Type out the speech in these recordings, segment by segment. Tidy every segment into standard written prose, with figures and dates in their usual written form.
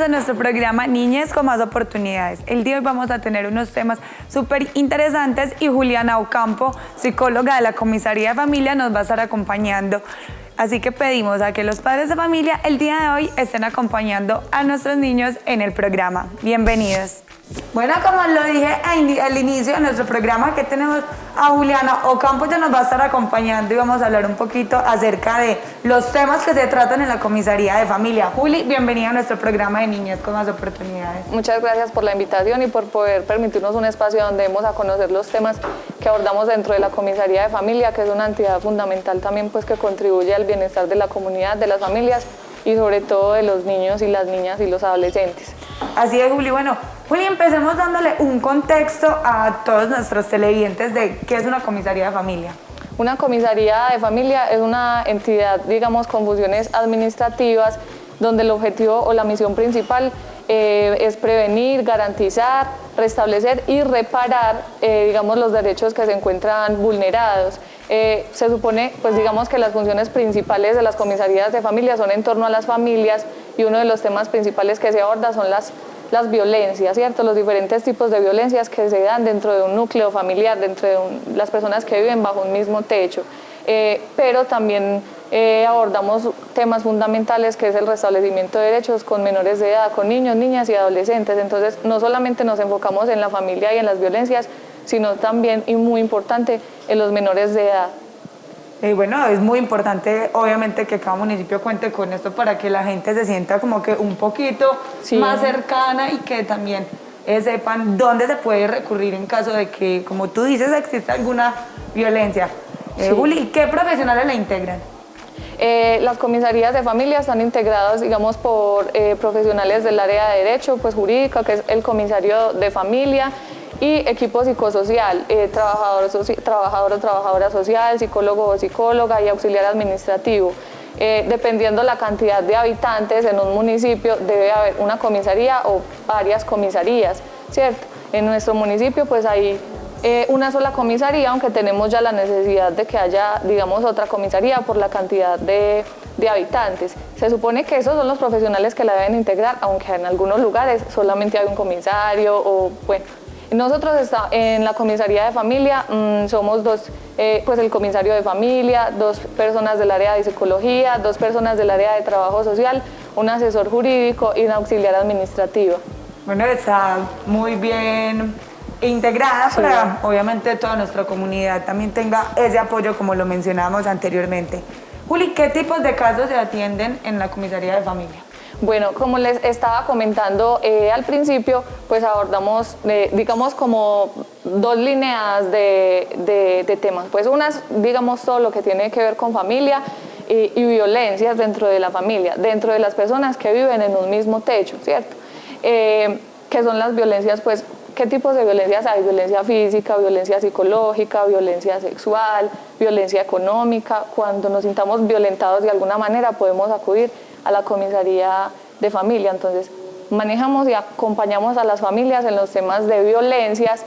bienvenidos a nuestro programa Niñez con Más Oportunidades. El día de hoy vamos a tener unos temas súper interesantes y Juliana Ocampo, psicóloga de la Comisaría de Familia, nos va a estar acompañando. Así que pedimos a que los padres de familia el día de hoy estén acompañando a nuestros niños en el programa. Bienvenidos. Bueno, como lo dije al inicio de nuestro programa, que tenemos a Juliana Ocampo, ya nos va a estar acompañando y vamos a hablar un poquito acerca de los temas que se tratan en la Comisaría de Familia. Juli, bienvenida a nuestro programa de Niñez con Más Oportunidades. Muchas gracias por la invitación y por poder permitirnos un espacio donde vamos a conocer los temas que abordamos dentro de la Comisaría de Familia, que es una entidad fundamental también pues, que contribuye al bienestar de la comunidad, de las familias y sobre todo de los niños y las niñas y los adolescentes. Así es, Juli. Bueno, Juli, empecemos dándole un contexto a todos nuestros televidentes de qué es una comisaría de familia. Una comisaría de familia es una entidad, digamos, con funciones administrativas, donde el objetivo o la misión principal es prevenir, garantizar, restablecer y reparar, digamos, los derechos que se encuentran vulnerados. Se supone, pues digamos que las funciones principales de las comisarías de familia son en torno a las familias y uno de los temas principales que se aborda son las violencias, ¿cierto? Los diferentes tipos de violencias que se dan dentro de un núcleo familiar, dentro de las personas que viven bajo un mismo techo. Pero también abordamos temas fundamentales que es el restablecimiento de derechos con menores de edad, con niños, niñas y adolescentes. Entonces, no solamente nos enfocamos en la familia y en las violencias, sino también, y muy importante, en los menores de edad. Bueno, es muy importante, obviamente, que cada municipio cuente con esto para que la gente se sienta como que un poquito más cercana y que también sepan dónde se puede recurrir en caso de que, como tú dices, exista alguna violencia. Juli, ¿qué profesionales la integran? Las comisarías de familia están integradas, digamos, por profesionales del área de derecho, pues jurídica, que es el comisario de familia, y equipo psicosocial, trabajador o trabajadora social, psicólogo o psicóloga y auxiliar administrativo. Dependiendo la cantidad de habitantes en un municipio, debe haber una comisaría o varias comisarías, ¿cierto? En nuestro municipio pues hay una sola comisaría, aunque tenemos ya la necesidad de que haya, digamos, otra comisaría por la cantidad de habitantes. Se supone que esos son los profesionales que la deben integrar, aunque en algunos lugares solamente hay un comisario o, bueno. Nosotros en la comisaría de familia somos dos, pues el comisario de familia, 2 personas del área de psicología, 2 personas del área de trabajo social, un asesor jurídico y un auxiliar administrativo. Bueno, está muy bien integrada para, obviamente, toda nuestra comunidad también tenga ese apoyo como lo mencionábamos anteriormente. Juli, ¿qué tipos de casos se atienden en la comisaría de familia? Bueno, como les estaba comentando al principio, pues abordamos, digamos, como 2 líneas de temas. Pues unas, digamos, todo lo que tiene que ver con familia y violencias dentro de la familia, dentro de las personas que viven en un mismo techo, ¿cierto? Que son las violencias, pues, ¿qué tipos de violencias hay? Violencia física, violencia psicológica, violencia sexual, violencia económica. Cuando nos sintamos violentados de alguna manera podemos acudir a la comisaría de familia. Entonces manejamos y acompañamos a las familias en los temas de violencias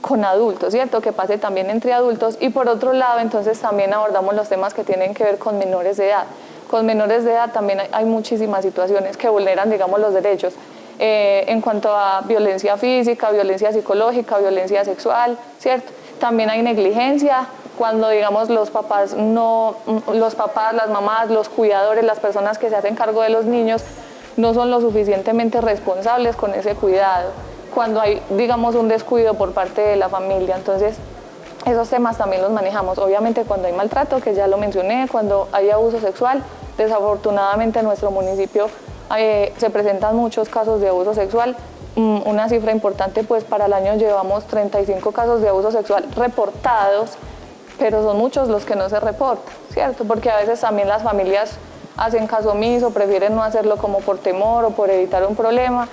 con adultos, ¿cierto? Que pase también entre adultos. Y por otro lado, entonces también abordamos los temas que tienen que ver con menores de edad. Con menores de edad también hay muchísimas situaciones que vulneran, digamos, los derechos. En cuanto a violencia física, violencia psicológica, violencia sexual, ¿cierto? También hay negligencia, cuando, digamos, los papás, las mamás, los cuidadores, las personas que se hacen cargo de los niños, no son lo suficientemente responsables con ese cuidado. Cuando hay, digamos, un descuido por parte de la familia, entonces esos temas también los manejamos. Obviamente cuando hay maltrato, que ya lo mencioné, cuando hay abuso sexual, desafortunadamente en nuestro municipio se presentan muchos casos de abuso sexual. Una cifra importante, pues para el año llevamos 35 casos de abuso sexual reportados, pero son muchos los que no se reportan, ¿cierto? Porque a veces también las familias hacen caso omiso, prefieren no hacerlo como por temor o por evitar un problema,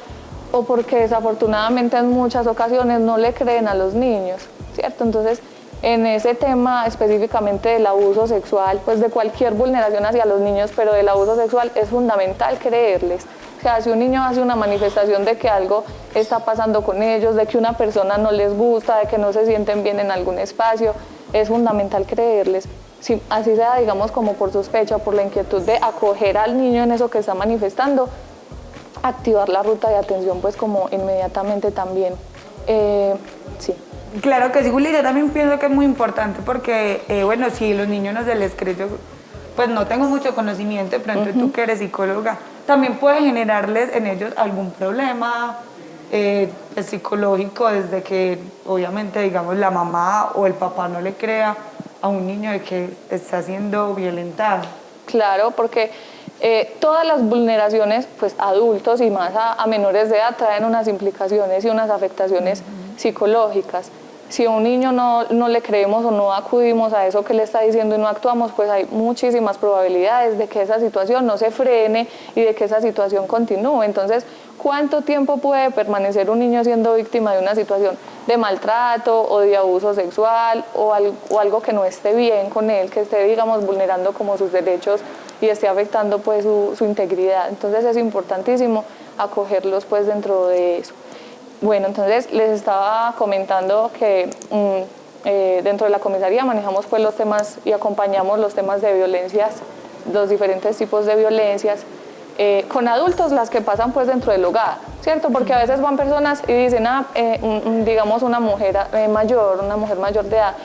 o porque desafortunadamente en muchas ocasiones no le creen a los niños, ¿cierto? Entonces, en ese tema específicamente del abuso sexual, pues de cualquier vulneración hacia los niños, pero del abuso sexual es fundamental creerles. O sea, si un niño hace una manifestación de que algo está pasando con ellos, de que una persona no les gusta, de que no se sienten bien en algún espacio, es fundamental creerles. Si, así sea, digamos, como por sospecha o por la inquietud de acoger al niño en eso que está manifestando, activar la ruta de atención pues como inmediatamente también. Sí. Claro que sí, Juli, yo también pienso que es muy importante porque, bueno, si los niños no se les cree, yo pues no tengo mucho conocimiento, de pronto tú que eres psicóloga, también puede generarles en ellos algún problema pues, psicológico desde que obviamente digamos la mamá o el papá no le crea a un niño de que está siendo violentado. Claro, porque todas las vulneraciones, pues adultos y más a menores de edad, traen unas implicaciones y unas afectaciones psicológicas. Si a un niño no le creemos o no acudimos a eso que le está diciendo y no actuamos, pues hay muchísimas probabilidades de que esa situación no se frene y de que esa situación continúe. Entonces, ¿cuánto tiempo puede permanecer un niño siendo víctima de una situación de maltrato o de abuso sexual o algo que no esté bien con él, que esté, digamos, vulnerando como sus derechos y esté afectando pues su integridad? Entonces es importantísimo acogerlos pues dentro de eso. Bueno, entonces les estaba comentando que dentro de la comisaría manejamos pues los temas y acompañamos los temas de violencias, los diferentes tipos de violencias, con adultos, las que pasan pues dentro del hogar, ¿cierto? Porque a veces van personas y dicen, digamos una mujer mayor de edad,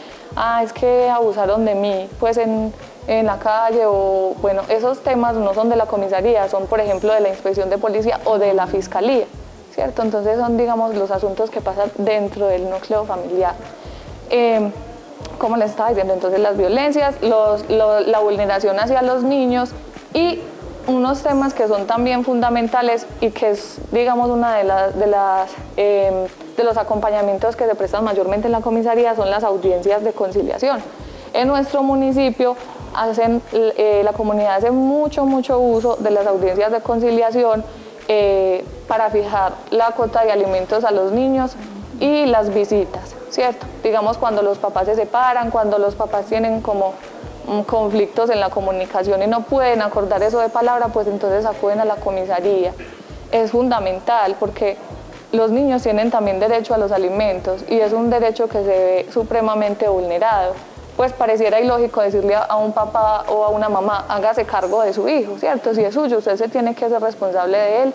es que abusaron de mí pues en la calle, o bueno, esos temas no son de la comisaría, son por ejemplo de la inspección de policía o de la fiscalía, ¿cierto? Entonces son, digamos, los asuntos que pasan dentro del núcleo familiar. Como les estaba diciendo, entonces las violencias, la vulneración hacia los niños y unos temas que son también fundamentales y que es, digamos, una de los acompañamientos que se prestan mayormente en la comisaría son las audiencias de conciliación. En nuestro municipio la comunidad hace mucho uso de las audiencias de conciliación para fijar la cuota de alimentos a los niños y las visitas, ¿cierto? Digamos, cuando los papás se separan, cuando los papás tienen como conflictos en la comunicación y no pueden acordar eso de palabra, pues entonces acuden a la comisaría. Es fundamental porque los niños tienen también derecho a los alimentos y es un derecho que se ve supremamente vulnerado. Pues pareciera ilógico decirle a un papá o a una mamá, hágase cargo de su hijo, ¿cierto? Si es suyo, usted se tiene que hacer responsable de él,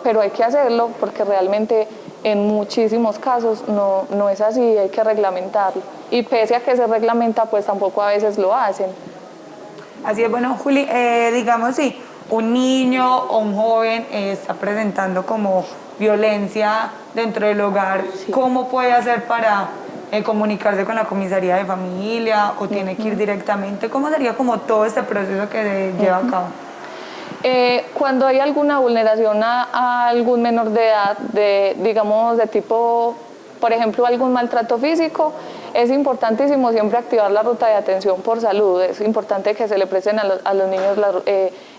pero hay que hacerlo porque realmente en muchísimos casos no es así, hay que reglamentarlo. Y pese a que se reglamenta, pues tampoco a veces lo hacen. Así es, bueno, Juli, digamos si un niño o un joven está presentando como violencia dentro del hogar, sí, ¿cómo puede hacer para comunicarse con la comisaría de familia o tiene que ir directamente? ¿Cómo sería como todo este proceso que se lleva a cabo? Cuando hay alguna vulneración a algún menor de edad, digamos de tipo, por ejemplo, algún maltrato físico, es importantísimo siempre activar la ruta de atención por salud. Es importante que se le presten a los niños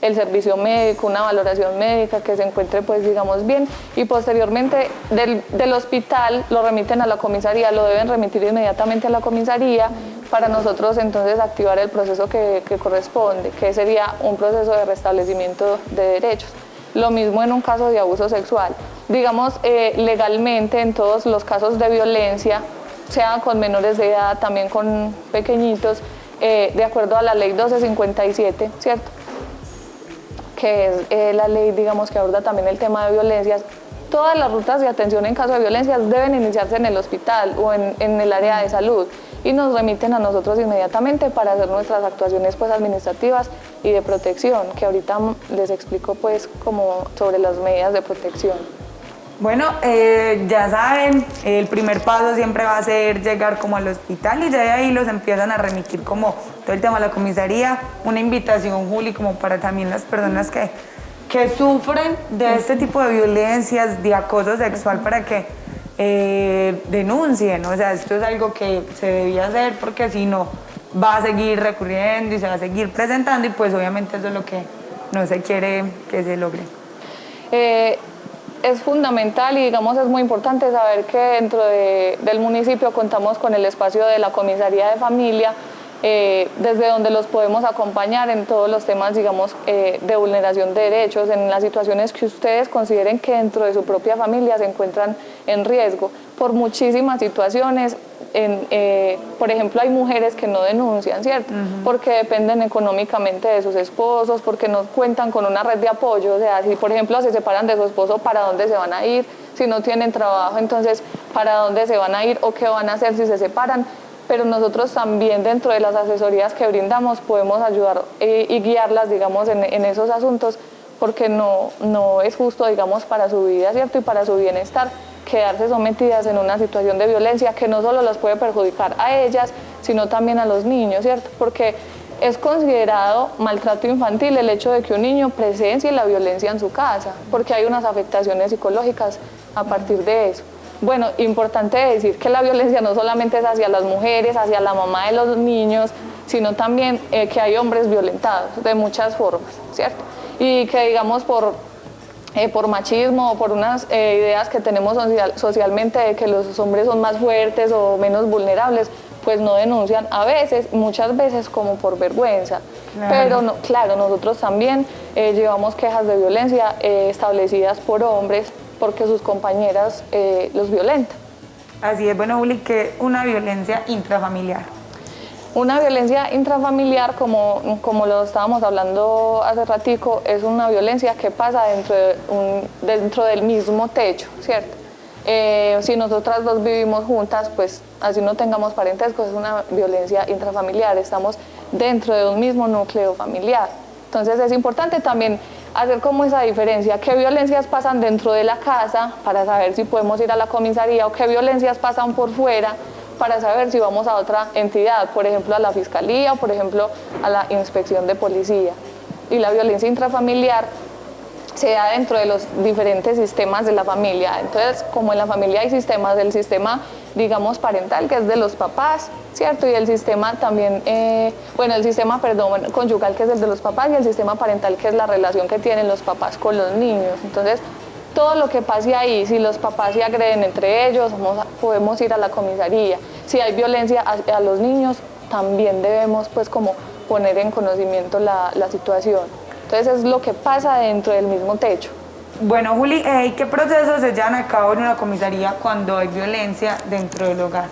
el servicio médico, una valoración médica, que se encuentre, pues, digamos, bien, y posteriormente del hospital lo remiten a la comisaría, lo deben remitir inmediatamente a la comisaría para nosotros entonces activar el proceso que corresponde, que sería un proceso de restablecimiento de derechos. Lo mismo en un caso de abuso sexual. Digamos, legalmente en todos los casos de violencia, sea con menores de edad, también con pequeñitos, de acuerdo a la ley 1257, ¿cierto? Que es la ley, digamos, que aborda también el tema de violencias. Todas las rutas de atención en caso de violencias deben iniciarse en el hospital o en el área de salud y nos remiten a nosotros inmediatamente para hacer nuestras actuaciones, pues, administrativas y de protección, que ahorita les explico, pues, como sobre las medidas de protección. Bueno, ya saben, el primer paso siempre va a ser llegar como al hospital y ya de ahí los empiezan a remitir como todo el tema de la comisaría. Una invitación, Juli, como para también las personas que sufren de este tipo de violencias, de acoso sexual, para que denuncien. O sea, esto es algo que se debía hacer porque si no va a seguir recurriendo y se va a seguir presentando y pues obviamente eso es lo que no se quiere que se logre. Es fundamental y, digamos, es muy importante saber que dentro del municipio contamos con el espacio de la comisaría de familia, desde donde los podemos acompañar en todos los temas, digamos, de vulneración de derechos, en las situaciones que ustedes consideren que dentro de su propia familia se encuentran en riesgo. Por muchísimas situaciones por ejemplo, hay mujeres que no denuncian, ¿cierto? Porque dependen económicamente de sus esposos, porque no cuentan con una red de apoyo. O sea, si por ejemplo se separan de su esposo, ¿para dónde se van a ir? Si no tienen trabajo, entonces, ¿para dónde se van a ir o qué van a hacer si se separan? Pero nosotros también dentro de las asesorías que brindamos podemos ayudar y guiarlas, digamos, en esos asuntos, porque no es justo, digamos, para su vida, ¿cierto? Y para su bienestar, quedarse sometidas en una situación de violencia que no solo las puede perjudicar a ellas, sino también a los niños, ¿cierto? Porque es considerado maltrato infantil el hecho de que un niño presencie la violencia en su casa, porque hay unas afectaciones psicológicas a partir de eso. Bueno, importante decir que la violencia no solamente es hacia las mujeres, hacia la mamá de los niños, sino también que hay hombres violentados de muchas formas, ¿cierto? Y que digamos por machismo o por unas ideas que tenemos socialmente de que los hombres son más fuertes o menos vulnerables, pues no denuncian a veces, muchas veces como por vergüenza. Claro. Pero no, claro, nosotros también llevamos quejas de violencia establecidas por hombres porque sus compañeras los violentan. Así es. Bueno, Juli, ¿qué una violencia intrafamiliar? Una violencia intrafamiliar, como lo estábamos hablando hace ratico, es una violencia que pasa dentro del mismo techo, ¿cierto? Si nosotras dos vivimos juntas, pues así no tengamos parentesco, es una violencia intrafamiliar, estamos dentro de un mismo núcleo familiar. Entonces es importante también hacer como esa diferencia, qué violencias pasan dentro de la casa para saber si podemos ir a la comisaría o qué violencias pasan por fuera para saber si vamos a otra entidad, por ejemplo a la fiscalía o por ejemplo a la inspección de policía. Y la violencia intrafamiliar se da dentro de los diferentes sistemas de la familia. Entonces, como en la familia hay sistemas, del sistema, digamos, parental, que es de los papás, ¿cierto? Y el sistema también, el sistema, conyugal, que es el de los papás, y el sistema parental, que es la relación que tienen los papás con los niños. Entonces, todo lo que pase ahí, si los papás se agreden entre ellos, podemos ir a la comisaría. Si hay violencia a los niños, también debemos, pues, como poner en conocimiento la situación. Entonces es lo que pasa dentro del mismo techo. Bueno, Juli, ¿qué procesos se llevan a cabo en una comisaría cuando hay violencia dentro del hogar?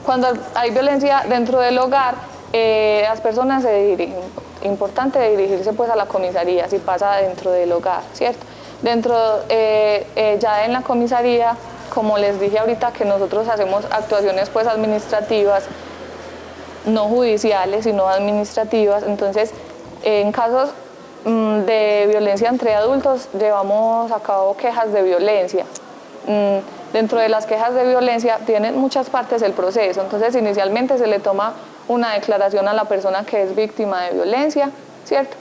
Cuando hay violencia dentro del hogar, las personas se dirigen, importante dirigirse pues a la comisaría si pasa dentro del hogar, ¿cierto? Ya en la comisaría, como les dije ahorita, que nosotros hacemos actuaciones pues administrativas, no judiciales, sino administrativas. Entonces, en casos de violencia entre adultos, llevamos a cabo quejas de violencia. Dentro de las quejas de violencia tienen muchas partes el proceso. Entonces, inicialmente se le toma una declaración a la persona que es víctima de violencia, ¿cierto?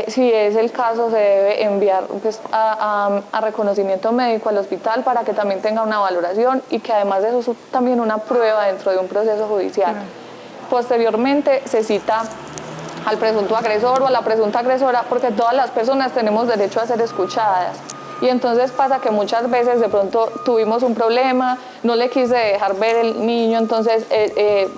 Si es el caso, se debe enviar pues, a reconocimiento médico al hospital para que también tenga una valoración y que además de eso también una prueba dentro de un proceso judicial. Posteriormente se cita al presunto agresor o a la presunta agresora, porque todas las personas tenemos derecho a ser escuchadas. Y entonces pasa que muchas veces de pronto tuvimos un problema, no le quise dejar ver el niño, entonces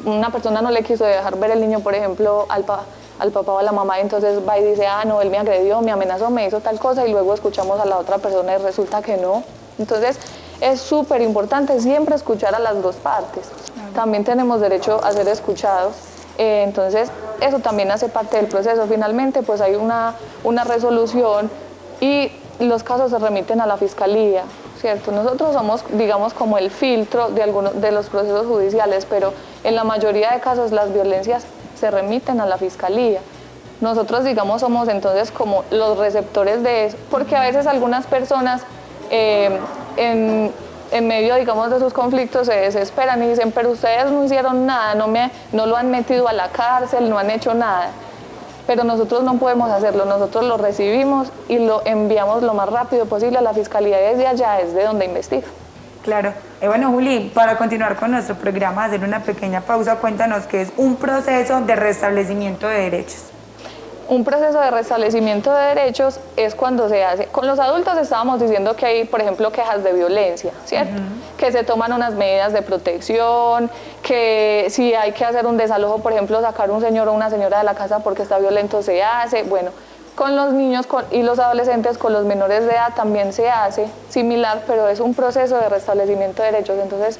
una persona no le quiso dejar ver el niño, por ejemplo, al papá o a la mamá, y entonces va y dice, no, él me agredió, me amenazó, me hizo tal cosa, y luego escuchamos a la otra persona y resulta que no. Entonces es súper importante siempre escuchar a las dos partes. También tenemos derecho a ser escuchados. Entonces eso también hace parte del proceso. Finalmente pues hay una resolución y los casos se remiten a la fiscalía, ¿cierto? Nosotros somos, digamos, como el filtro de algunos de los procesos judiciales, pero en la mayoría de casos las violencias se remiten a la fiscalía. Nosotros, digamos, somos entonces como los receptores de eso, porque a veces algunas personas en medio, digamos, de sus conflictos se desesperan y dicen, pero ustedes no hicieron nada, no lo han metido a la cárcel, no han hecho nada. Pero nosotros no podemos hacerlo, nosotros lo recibimos y lo enviamos lo más rápido posible a la fiscalía, y desde allá es de donde investiga. Claro. Bueno, Juli, para continuar con nuestro programa, hacer una pequeña pausa, cuéntanos qué es un proceso de restablecimiento de derechos. Un proceso de restablecimiento de derechos es cuando se hace, con los adultos estábamos diciendo que hay, por ejemplo, quejas de violencia, ¿cierto? Que se toman unas medidas de protección, que si hay que hacer un desalojo, por ejemplo, sacar un señor o una señora de la casa porque está violento, se hace. Bueno, con los niños y los adolescentes, con los menores de edad también se hace similar, pero es un proceso de restablecimiento de derechos. Entonces,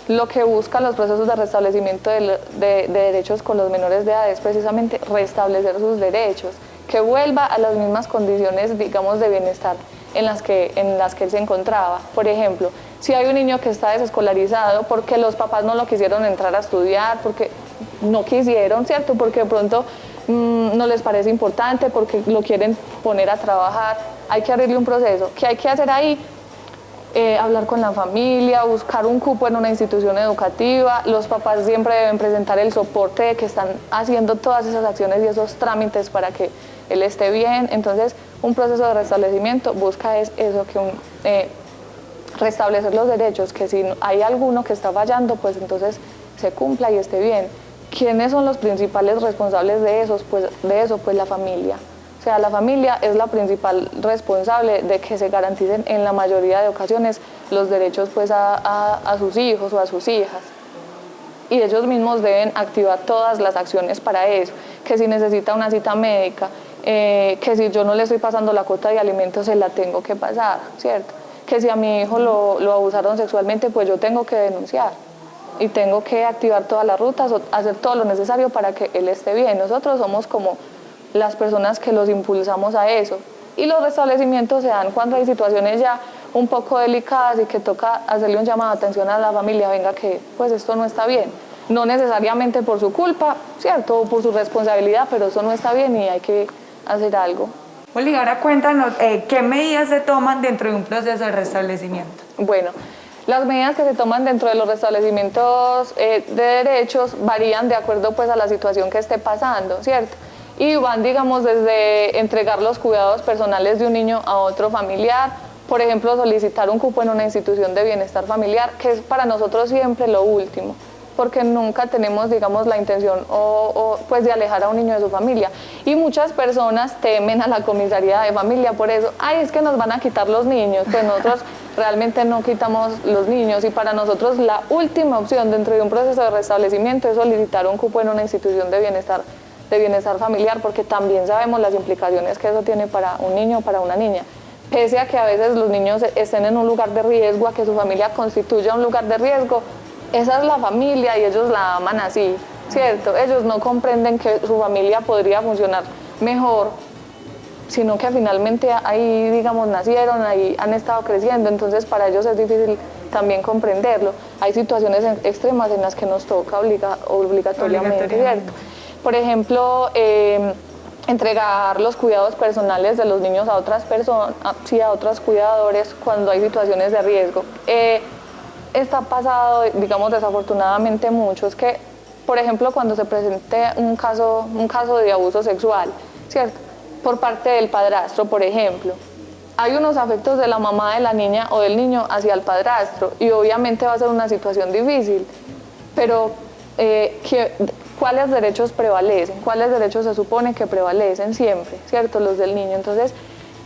lo que buscan los procesos de restablecimiento de derechos con los menores de edad es precisamente restablecer sus derechos, que vuelva a las mismas condiciones, digamos, de bienestar en las que él se encontraba. Por ejemplo, si hay un niño que está desescolarizado porque los papás no lo quisieron entrar a estudiar, porque no quisieron, ¿cierto? Porque de pronto no les parece importante, porque lo quieren poner a trabajar, hay que abrirle un proceso. ¿Qué hay que hacer ahí? Hablar con la familia, buscar un cupo en una institución educativa. Los papás siempre deben presentar el soporte de que están haciendo todas esas acciones y esos trámites para que él esté bien. Entonces, un proceso de restablecimiento busca eso, que restablecer los derechos, que si hay alguno que está fallando, pues entonces se cumpla y esté bien. ¿Quiénes son los principales responsables de eso? Pues la familia. O sea, la familia es la principal responsable de que se garanticen en la mayoría de ocasiones los derechos pues a sus hijos o a sus hijas. Y ellos mismos deben activar todas las acciones para eso, que si necesita una cita médica, que si yo no le estoy pasando la cuota de alimentos, se la tengo que pasar, ¿cierto? Que si a mi hijo lo abusaron sexualmente, pues yo tengo que denunciar y tengo que activar todas las rutas, hacer todo lo necesario para que él esté bien. Nosotros somos como las personas que los impulsamos a eso. Y los restablecimientos se dan cuando hay situaciones ya un poco delicadas y que toca hacerle un llamado de atención a la familia, venga que pues esto no está bien. No necesariamente por su culpa, ¿cierto? O por su responsabilidad, pero eso no está bien y hay que hacer algo. Juli, ahora cuéntanos, ¿qué medidas se toman dentro de un proceso de restablecimiento? Bueno, las medidas que se toman dentro de los restablecimientos de derechos varían de acuerdo pues a la situación que esté pasando, ¿cierto? Y van, digamos, desde entregar los cuidados personales de un niño a otro familiar, por ejemplo, solicitar un cupo en una institución de bienestar familiar, que es para nosotros siempre lo último, porque nunca tenemos, digamos, la intención pues de alejar a un niño de su familia. Y muchas personas temen a la comisaría de familia por eso. Ay, es que nos van a quitar los niños. Pues nosotros realmente no quitamos los niños y para nosotros la última opción dentro de un proceso de restablecimiento es solicitar un cupo en una institución de bienestar familiar, porque también sabemos las implicaciones que eso tiene para un niño o para una niña. Pese a que a veces los niños estén en un lugar de riesgo, a que su familia constituya un lugar de riesgo, esa es la familia y ellos la aman así, ¿cierto? Ellos no comprenden que su familia podría funcionar mejor, sino que finalmente ahí, digamos, nacieron, ahí han estado creciendo, entonces para ellos es difícil también comprenderlo. Hay situaciones extremas en las que nos toca obligatoriamente, ¿cierto? Por ejemplo, entregar los cuidados personales de los niños a otras personas, a otros cuidadores cuando hay situaciones de riesgo. Está pasado, digamos, desafortunadamente mucho, es que, por ejemplo, cuando se presente un caso de abuso sexual, ¿cierto? Por parte del padrastro, por ejemplo, hay unos afectos de la mamá de la niña o del niño hacia el padrastro y obviamente va a ser una situación difícil, pero ¿cuáles derechos prevalecen? ¿Cuáles derechos se supone que prevalecen siempre, ¿cierto? Los del niño. Entonces,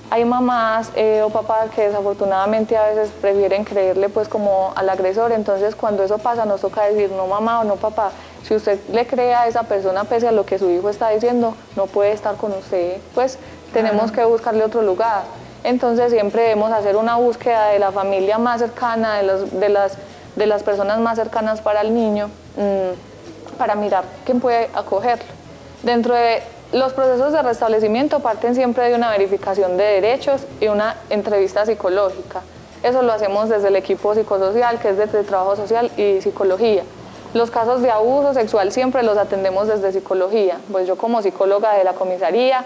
hay mamás o papás que desafortunadamente a veces prefieren creerle pues como al agresor, entonces cuando eso pasa nos toca decir no mamá o no papá, si usted le cree a esa persona pese a lo que su hijo está diciendo, no puede estar con usted, pues tenemos que buscarle otro lugar. Entonces siempre debemos hacer una búsqueda de la familia más cercana, de las personas más cercanas para el niño, para mirar quién puede acogerlo. Dentro de los procesos de restablecimiento parten siempre de una verificación de derechos y una entrevista psicológica. Eso lo hacemos desde el equipo psicosocial, que es desde trabajo social y psicología. Los casos de abuso sexual siempre los atendemos desde psicología. Pues yo como psicóloga de la comisaría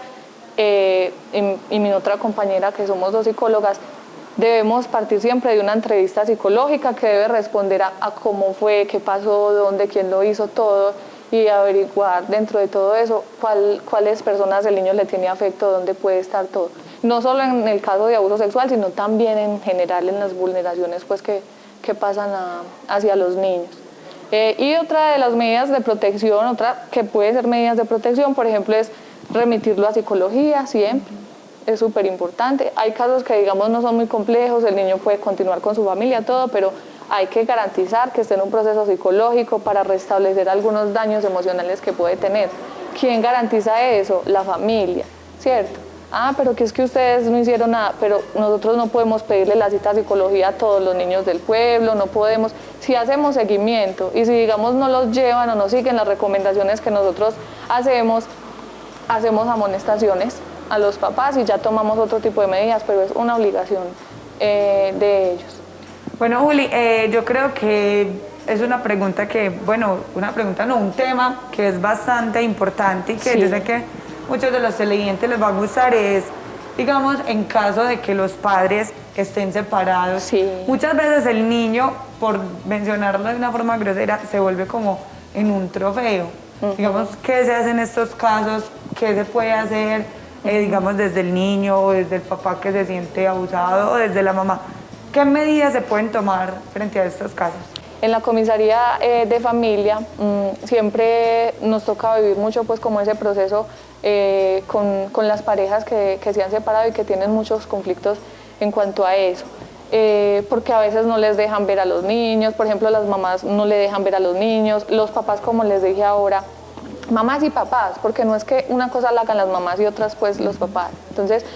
y mi otra compañera, que somos dos psicólogas, debemos partir siempre de una entrevista psicológica que debe responder a cómo fue, qué pasó, dónde, quién lo hizo, todo, y averiguar dentro de todo eso cuáles personas el niño le tiene afecto, dónde puede estar todo. No solo en el caso de abuso sexual, sino también en general en las vulneraciones pues, que pasan hacia los niños. Y otra de las medidas de protección, otra que puede ser medidas de protección, por ejemplo, es remitirlo a psicología siempre. Es súper importante. Hay casos que, digamos, no son muy complejos, el niño puede continuar con su familia, todo, pero hay que garantizar que esté en un proceso psicológico para restablecer algunos daños emocionales que puede tener. ¿Quién garantiza eso? La familia, ¿cierto? pero que es que ustedes no hicieron nada, pero nosotros no podemos pedirle la cita a psicología a todos los niños del pueblo, no podemos, si hacemos seguimiento y si digamos no los llevan o no siguen las recomendaciones que nosotros hacemos amonestaciones a los papás y ya tomamos otro tipo de medidas, pero es una obligación de ellos. Bueno, Juli, yo creo que es una pregunta que, bueno, un tema que es bastante importante y que Sí. yo sé que muchos de los televidentes les va a gustar es, digamos, en caso de que los padres estén separados. Sí. Muchas veces el niño, por mencionarlo de una forma grosera, se vuelve como en un trofeo. Digamos, ¿qué se hace en estos casos? ¿Qué se puede hacer, digamos, desde el niño o desde el papá que se siente abusado o desde la mamá? ¿Qué medidas se pueden tomar frente a estos casos? En la comisaría de familia siempre nos toca vivir mucho pues como ese proceso con las parejas que se han separado y que tienen muchos conflictos en cuanto a eso. Porque a veces no les dejan ver a los niños, por ejemplo las mamás no le dejan ver a los niños, los papás como les dije ahora, mamás y papás, porque no es que una cosa la hagan las mamás y otras pues los papás. Entonces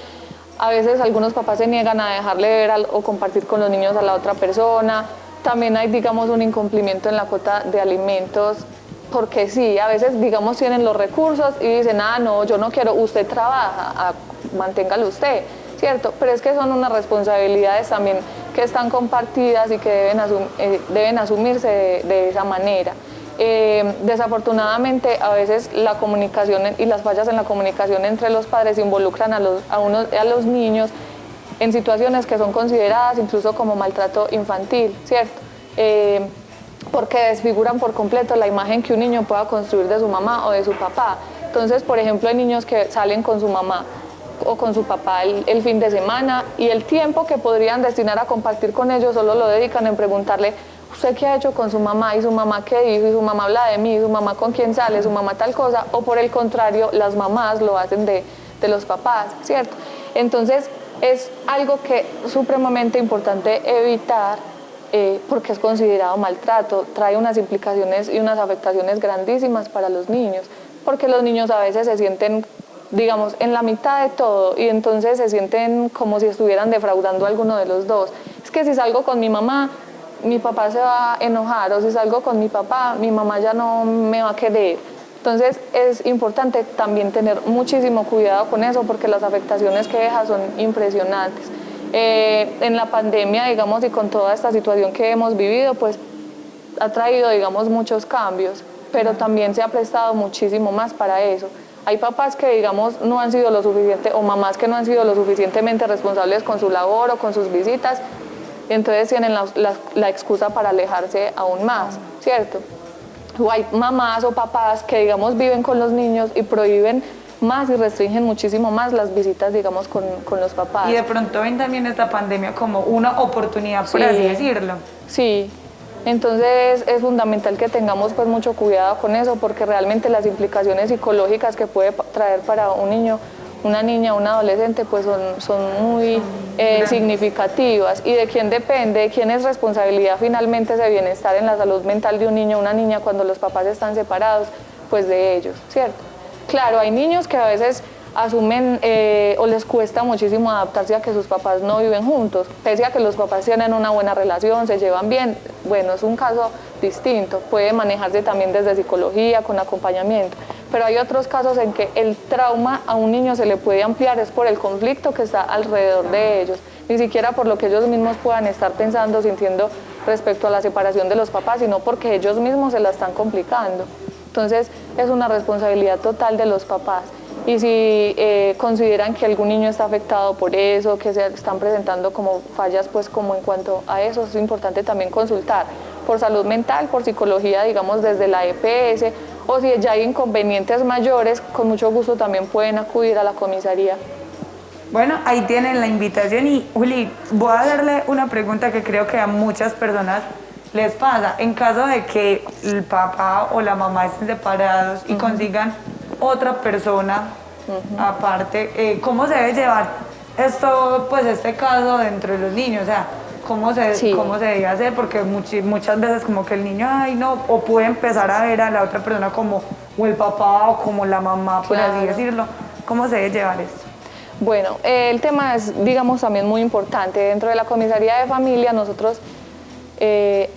a veces algunos papás se niegan a dejarle ver o compartir con los niños a la otra persona. También hay, digamos, un incumplimiento en la cuota de alimentos, porque sí, a veces, digamos, tienen los recursos y dicen, no, yo no quiero, usted trabaja, manténgalo usted, ¿cierto? Pero es que son unas responsabilidades también que están compartidas y que deben asumirse de esa manera. Desafortunadamente, a veces la comunicación y las fallas en la comunicación entre los padres involucran a los niños en situaciones que son consideradas incluso como maltrato infantil, ¿cierto? Porque desfiguran por completo la imagen que un niño pueda construir de su mamá o de su papá. Entonces, por ejemplo, hay niños que salen con su mamá o con su papá el fin de semana y el tiempo que podrían destinar a compartir con ellos solo lo dedican en preguntarle ¿usted qué ha hecho con su mamá? ¿Y su mamá qué dijo? ¿Y su mamá habla de mí? ¿Y su mamá con quién sale? ¿Su mamá tal cosa? O por el contrario, las mamás lo hacen de los papás, ¿cierto? Entonces, es algo que es supremamente importante evitar porque es considerado maltrato, trae unas implicaciones y unas afectaciones grandísimas para los niños, porque los niños a veces se sienten, digamos, en la mitad de todo y entonces se sienten como si estuvieran defraudando a alguno de los dos. Es que si salgo con mi mamá, mi papá se va a enojar, o si salgo con mi papá, mi mamá ya no me va a querer. Entonces es importante también tener muchísimo cuidado con eso porque las afectaciones que deja son impresionantes. En la pandemia, digamos, y con toda esta situación que hemos vivido, pues ha traído, digamos, muchos cambios, pero también se ha prestado muchísimo más para eso. Hay papás que, digamos, no han sido lo suficiente, o mamás que no han sido lo suficientemente responsables con su labor o con sus visitas, y entonces tienen la excusa para alejarse aún más, ¿cierto? O hay mamás o papás que, digamos, viven con los niños y prohíben más y restringen muchísimo más las visitas, digamos, con los papás. Y de pronto ven también esta pandemia como una oportunidad, por así decirlo. Sí, entonces es fundamental que tengamos pues mucho cuidado con eso porque realmente las implicaciones psicológicas que puede traer para un niño, una niña, un adolescente, pues son muy significativas. ¿Y de quién depende? ¿De quién es responsabilidad finalmente ese bienestar en la salud mental de un niño o una niña cuando los papás están separados? Pues de ellos, ¿cierto? Claro, hay niños que a veces asumen o les cuesta muchísimo adaptarse a que sus papás no viven juntos, pese a que los papás tienen una buena relación, se llevan bien. Bueno, es un caso distinto, puede manejarse también desde psicología, con acompañamiento, pero hay otros casos en que el trauma a un niño se le puede ampliar, es por el conflicto que está alrededor de ellos, ni siquiera por lo que ellos mismos puedan estar pensando, sintiendo respecto a la separación de los papás, sino porque ellos mismos se la están complicando. Entonces es una responsabilidad total de los papás. Y si consideran que algún niño está afectado por eso, que se están presentando como fallas, pues como en cuanto a eso, es importante también consultar por salud mental, por psicología, digamos desde la EPS, o si ya hay inconvenientes mayores, con mucho gusto también pueden acudir a la comisaría. Bueno, ahí tienen la invitación y Juli, voy a darle una pregunta que creo que a muchas personas les pasa. En caso de que el papá o la mamá estén separados y consigan otra persona aparte, ¿cómo se debe llevar esto, pues este caso dentro de los niños? O sea, ¿cómo se debe hacer? Porque muchas veces como que el niño, ay no, o puede empezar a ver a la otra persona como o el papá o como la mamá, por así decirlo. ¿Cómo se debe llevar esto? Bueno, el tema es, digamos, también muy importante. Dentro de la comisaría de familia nosotros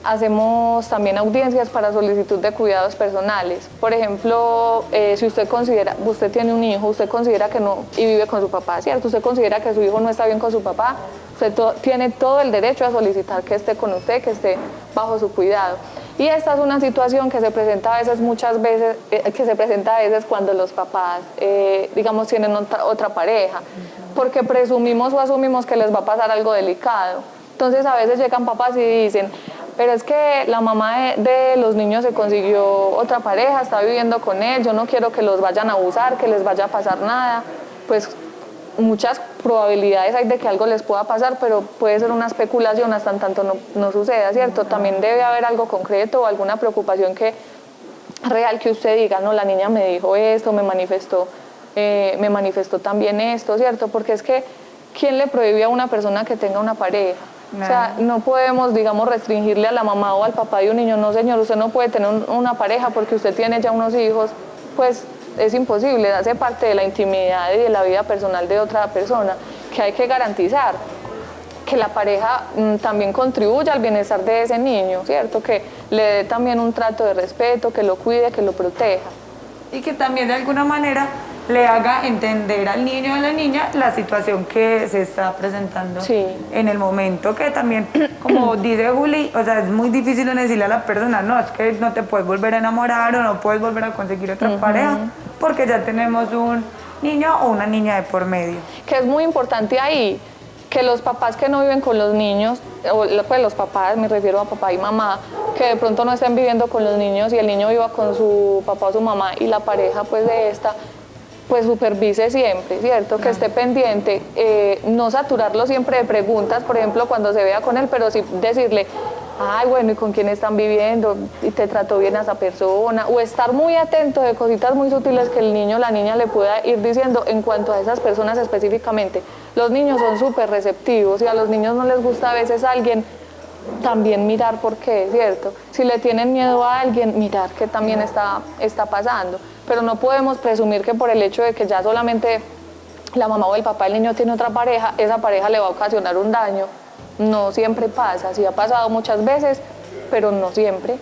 hacemos también audiencias para solicitud de cuidados personales. Por ejemplo, si usted considera, usted tiene un hijo, usted considera que no, y vive con su papá, ¿cierto? Usted considera que su hijo no está bien con su papá, usted tiene todo el derecho a solicitar que esté con usted, que esté bajo su cuidado. Y esta es una situación que se presenta a veces, muchas veces, que se presenta a veces cuando los papás, digamos, tienen otra pareja, porque presumimos o asumimos que les va a pasar algo delicado. Entonces a veces llegan papás y dicen, pero es que la mamá de los niños se consiguió otra pareja, está viviendo con él, yo no quiero que los vayan a abusar, que les vaya a pasar nada. Pues muchas probabilidades hay de que algo les pueda pasar, pero puede ser una especulación hasta en tanto no suceda, ¿cierto? También debe haber algo concreto o alguna preocupación real que usted diga, no, la niña me dijo esto, me manifestó también esto, ¿cierto? Porque es que, ¿quién le prohíbe a una persona que tenga una pareja? O sea, no podemos, digamos, restringirle a la mamá o al papá de un niño, no señor, usted no puede tener una pareja porque usted tiene ya unos hijos, pues es imposible, hace parte de la intimidad y de la vida personal de otra persona, que hay que garantizar que la pareja también contribuya al bienestar de ese niño, ¿cierto? Que le dé también un trato de respeto, que lo cuide, que lo proteja. Y que también de alguna manera le haga entender al niño o a la niña la situación que se está presentando en el momento, que también, como dice Juli, o sea, es muy difícil decirle a la persona, no, es que no te puedes volver a enamorar o no puedes volver a conseguir otra pareja, porque ya tenemos un niño o una niña de por medio. Que es muy importante ahí, que los papás que no viven con los niños, o pues los papás, me refiero a papá y mamá, que de pronto no estén viviendo con los niños y el niño viva con su papá o su mamá y la pareja pues de esta, pues supervise siempre, ¿cierto? Que esté pendiente, no saturarlo siempre de preguntas, por ejemplo, cuando se vea con él, pero sí decirle, ay, bueno, ¿y con quién están viviendo? ¿Y te trató bien a esa persona? O estar muy atento de cositas muy sutiles que el niño o la niña le pueda ir diciendo en cuanto a esas personas específicamente. Los niños son súper receptivos y a los niños no les gusta a veces alguien, también mirar por qué, ¿cierto? Si le tienen miedo a alguien, mirar qué también está pasando. Pero no podemos presumir que por el hecho de que ya solamente la mamá o el papá del niño tiene otra pareja, esa pareja le va a ocasionar un daño. No siempre pasa, sí ha pasado muchas veces, pero no siempre.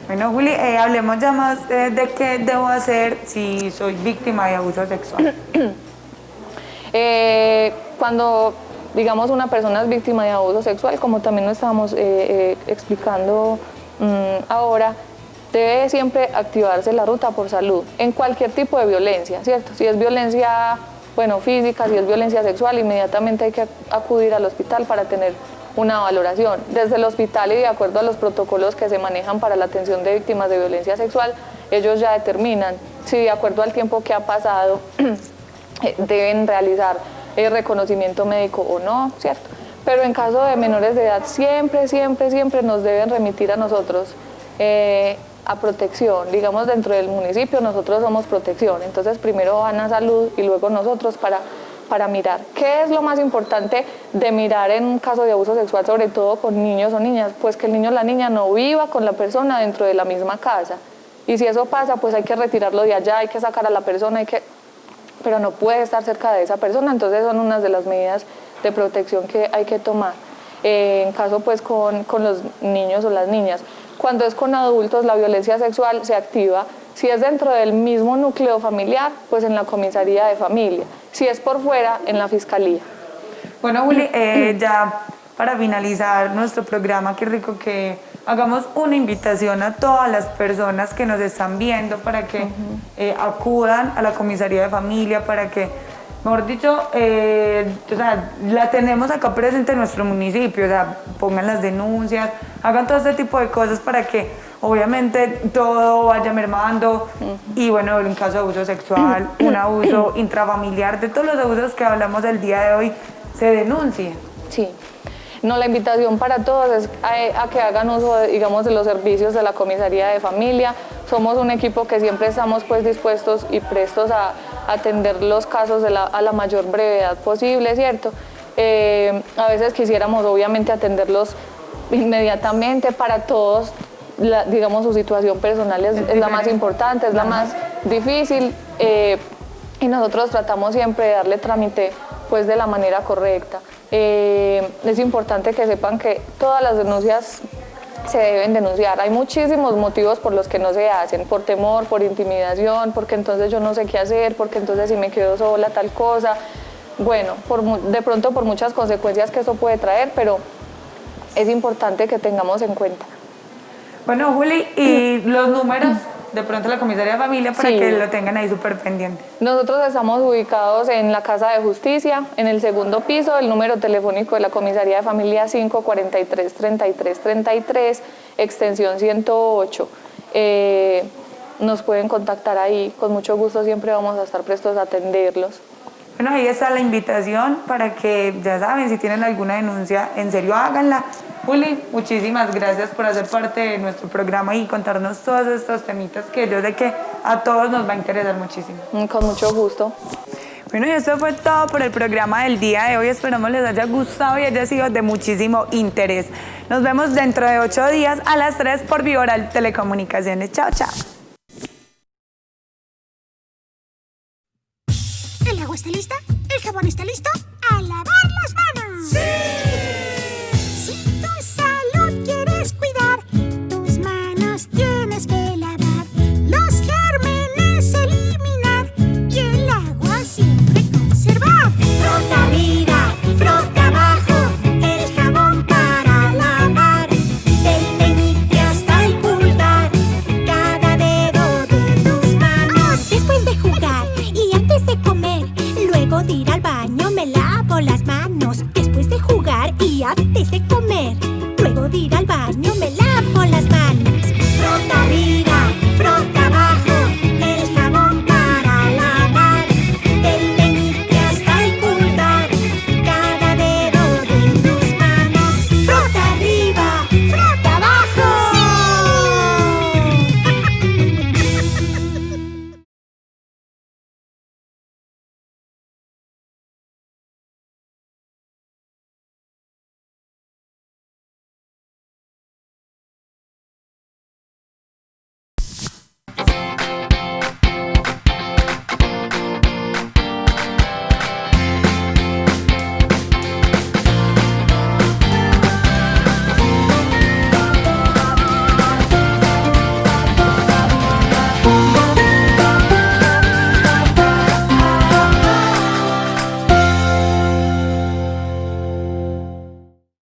Bueno, Juli, hablemos ya más de qué debo hacer si soy víctima de abuso sexual. Cuando, digamos, una persona es víctima de abuso sexual, como también lo estábamos explicando ahora, debe siempre activarse la ruta por salud en cualquier tipo de violencia, ¿cierto? Si es violencia, bueno, física, si es violencia sexual, inmediatamente hay que acudir al hospital para tener una valoración. Desde el hospital y de acuerdo a los protocolos que se manejan para la atención de víctimas de violencia sexual, ellos ya determinan si de acuerdo al tiempo que ha pasado deben realizar el reconocimiento médico o no, ¿cierto? Pero en caso de menores de edad, siempre nos deben remitir a nosotros a protección. Digamos, dentro del municipio nosotros somos protección, entonces primero van a salud y luego nosotros para mirar. ¿Qué es lo más importante de mirar en un caso de abuso sexual, sobre todo con niños o niñas? Pues que el niño o la niña no viva con la persona dentro de la misma casa. Y si eso pasa, pues hay que retirarlo de allá, hay que sacar a la persona, pero no puede estar cerca de esa persona, entonces son unas de las medidas de protección que hay que tomar. En caso pues con los niños o las niñas. Cuando es con adultos, la violencia sexual se activa. Si es dentro del mismo núcleo familiar, pues en la comisaría de familia. Si es por fuera, en la fiscalía. Bueno, Juli, ya para finalizar nuestro programa, qué rico que hagamos una invitación a todas las personas que nos están viendo para que acudan a la comisaría de familia, para que, mejor dicho, o sea, la tenemos acá presente en nuestro municipio, o sea, pongan las denuncias, hagan todo este tipo de cosas para que obviamente todo vaya mermando y bueno, en caso de abuso sexual, un abuso intrafamiliar, de todos los abusos que hablamos el día de hoy, se denuncie. Sí. No, la invitación para todos es a que hagan uso, digamos, de los servicios de la comisaría de familia. Somos un equipo que siempre estamos pues dispuestos y prestos a atender los casos a la mayor brevedad posible, ¿cierto? A veces quisiéramos obviamente atenderlos inmediatamente. Para todos, digamos, su situación personal es la más importante, es la más difícil, y nosotros tratamos siempre de darle trámite pues de la manera correcta. Es importante que sepan que todas las denuncias se deben denunciar. Hay muchísimos motivos por los que no se hacen, por temor, por intimidación, porque entonces yo no sé qué hacer, porque entonces si me quedo sola tal cosa. Bueno, de pronto por muchas consecuencias que eso puede traer, pero es importante que tengamos en cuenta. Bueno, Juli, y los números de pronto la comisaría de familia para Sí. que lo tengan ahí súper pendiente. Nosotros estamos ubicados en la Casa de Justicia, en el segundo piso, el número telefónico de la comisaría de familia 543-3333, extensión 108. Nos pueden contactar ahí, con mucho gusto siempre vamos a estar prestos a atenderlos. Bueno, ahí está la invitación para que, ya saben, si tienen alguna denuncia, en serio háganla. Juli, muchísimas gracias por hacer parte de nuestro programa y contarnos todos estos temitas que yo sé que a todos nos va a interesar muchísimo. Con mucho gusto. Bueno, y eso fue todo por el programa del día de hoy. Esperamos les haya gustado y haya sido de muchísimo interés. Nos vemos dentro de 8 días a las 3 por Viboral Telecomunicaciones. Chao, chao. ¿El agua está lista? ¿El jabón está listo? ¡A lavar las manos! ¡Sí! Si tu salud quieres cuidar, tus manos tienes que lavar. Los gérmenes eliminar y el agua siempre conservar. Frota arriba, frota abajo, el jabón para lavar. Del meñique hasta el pulgar, cada dedo de tus manos. Después de jugar y antes de comer, luego de ir al baño me lavo las manos. Después de jugar y antes de comer, luego de ir al baño me lavo